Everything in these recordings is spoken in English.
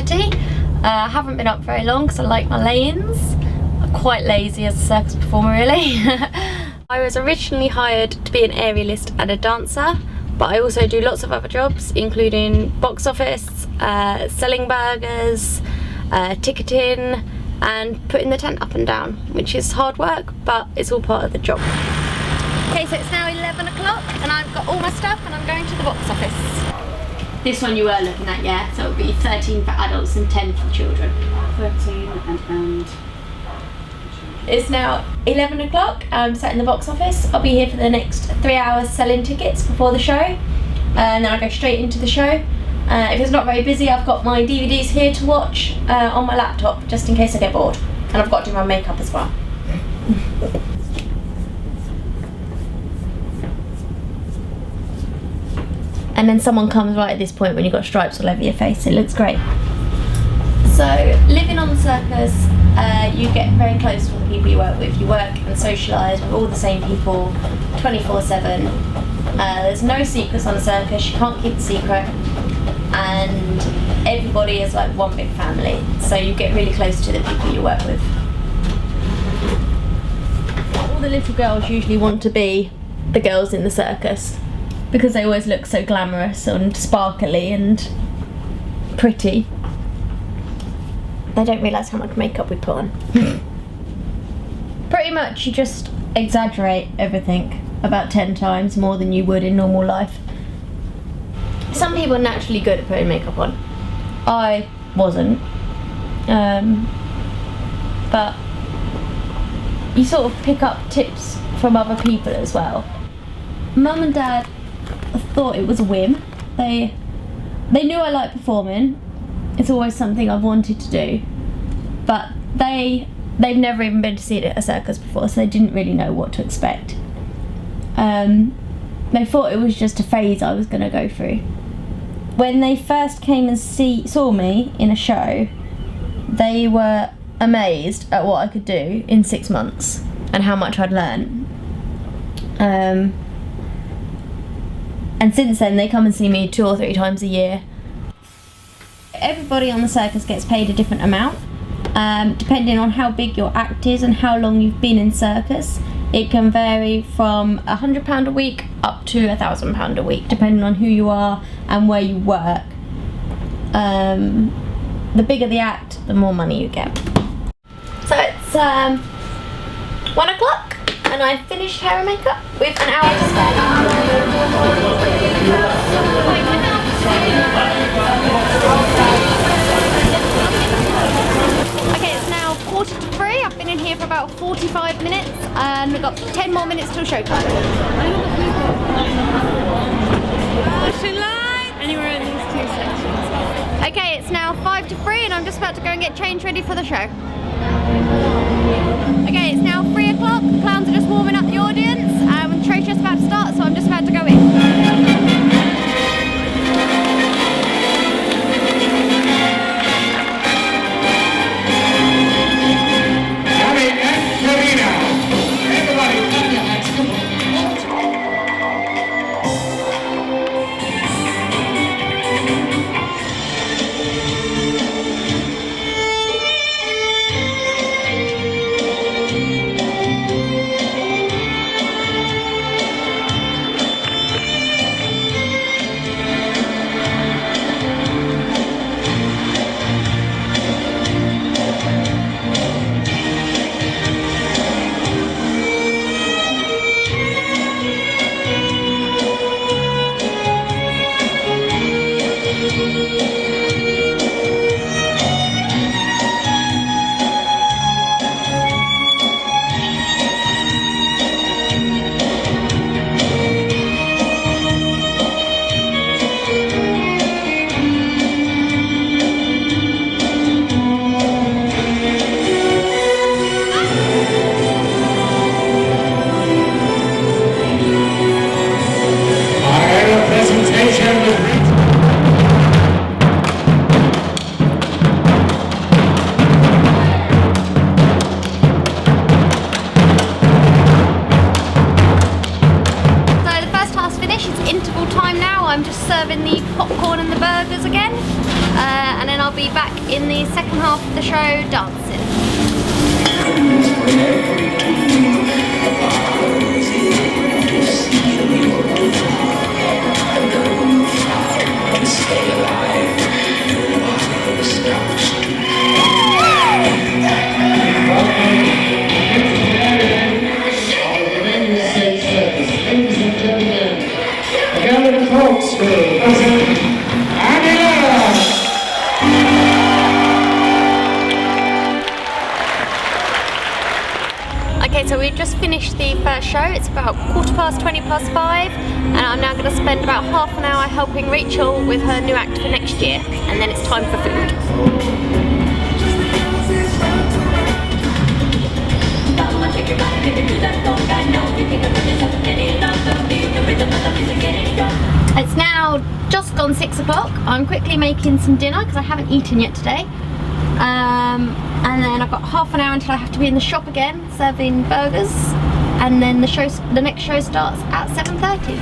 sweaty. I haven't been up very long because I like my lay-ins. I'm quite lazy as a circus performer, really. I was originally hired to be an aerialist and a dancer, but I also do lots of other jobs, including box office, selling burgers, ticketing, and putting the tent up and down, which is hard work, but it's all part of the job. Okay, so it's now 11 o'clock and I've got all my stuff and I'm going to the box office. This one you were looking at, yeah? So it would be 13 for adults and 10 for children. 13 and It's now 11 o'clock, I'm sat in the box office. I'll be here for the next 3 hours selling tickets before the show, and then I'll go straight into the show. If it's not very busy, I've got my DVDs here to watch on my laptop, just in case I get bored. And I've got to do my makeup as well. And then someone comes right at this point when you've got stripes all over your face. It looks great. So, living on the circus, you get very close to all the people you work with. You work and socialise with all the same people 24/7. There's no secrets on the circus, you can't keep the secret. And everybody is like one big family. So you get really close to the people you work with. All the little girls usually want to be the girls in the circus, because they always look so glamorous and sparkly and pretty. They don't realise how much makeup we put on. Pretty much you just exaggerate everything about 10 times more than you would in normal life. Some people are naturally good at putting makeup on. I wasn't. But you sort of pick up tips from other people as well. Mum and Dad thought it was a whim. They knew I liked performing. It's always something I've wanted to do, but they've never even been to see it at a circus before, so they didn't really know what to expect. They thought it was just a phase I was going to go through. When they first came and saw me in a show, they were amazed at what I could do in 6 months and how much I'd learned. And since then they come and see me 2 or 3 times a year. Everybody on the circus gets paid a different amount, depending on how big your act is and how long you've been in circus. It can vary from £100 a week up to £1,000 a week, depending on who you are and where you work. The bigger the act, the more money you get. So it's 1 o'clock and I've finished hair and makeup with an hour to Okay, it's now 2:45. I've been in here for about 45 minutes and we've got 10 more minutes till showtime. anywhere in these 2 sections. Okay, it's now 2:55 and I'm just about to go and get changed ready for the show. Okay, it's now 3 o'clock. The clowns are just warming up the audience. The show's just about to start, so I'm just about to go in. second half of the show, dancing. Okay, so we've just finished the first show. It's about 5:15, and I'm now going to spend about half an hour helping Rachel with her new act for next year, and then it's time for food. It's now just gone 6 o'clock. I'm quickly making some dinner because I haven't eaten yet today. And then I've got half an hour until I have to be in the shop again serving burgers, and then the next show starts at 7:30.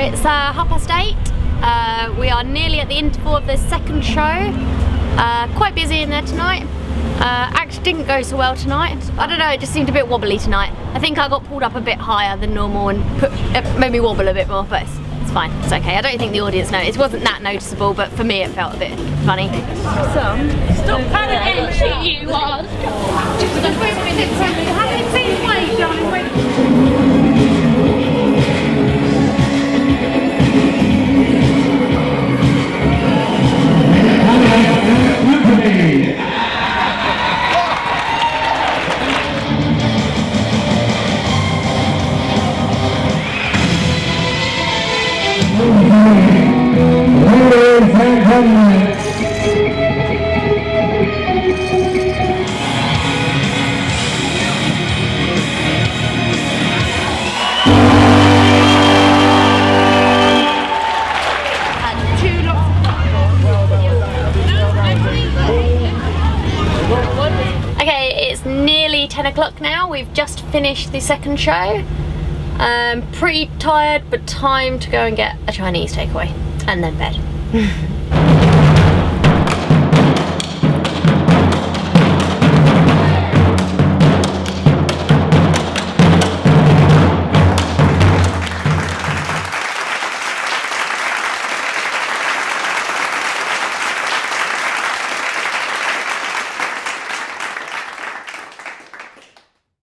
It's 8:30. We are nearly at the interval of the second show. Quite busy in there tonight. Actually didn't go so well tonight. I don't know, it just seemed a bit wobbly tonight. I think I got pulled up a bit higher than normal and it made me wobble a bit more, but it's fine, it's okay. I don't think the audience noticed. It wasn't that noticeable, but for me it felt a bit funny. Stop panicking, she you are. Okay, it's nearly 10 o'clock now. We've just finished the second show. Pretty tired, but time to go and get a Chinese takeaway and then bed.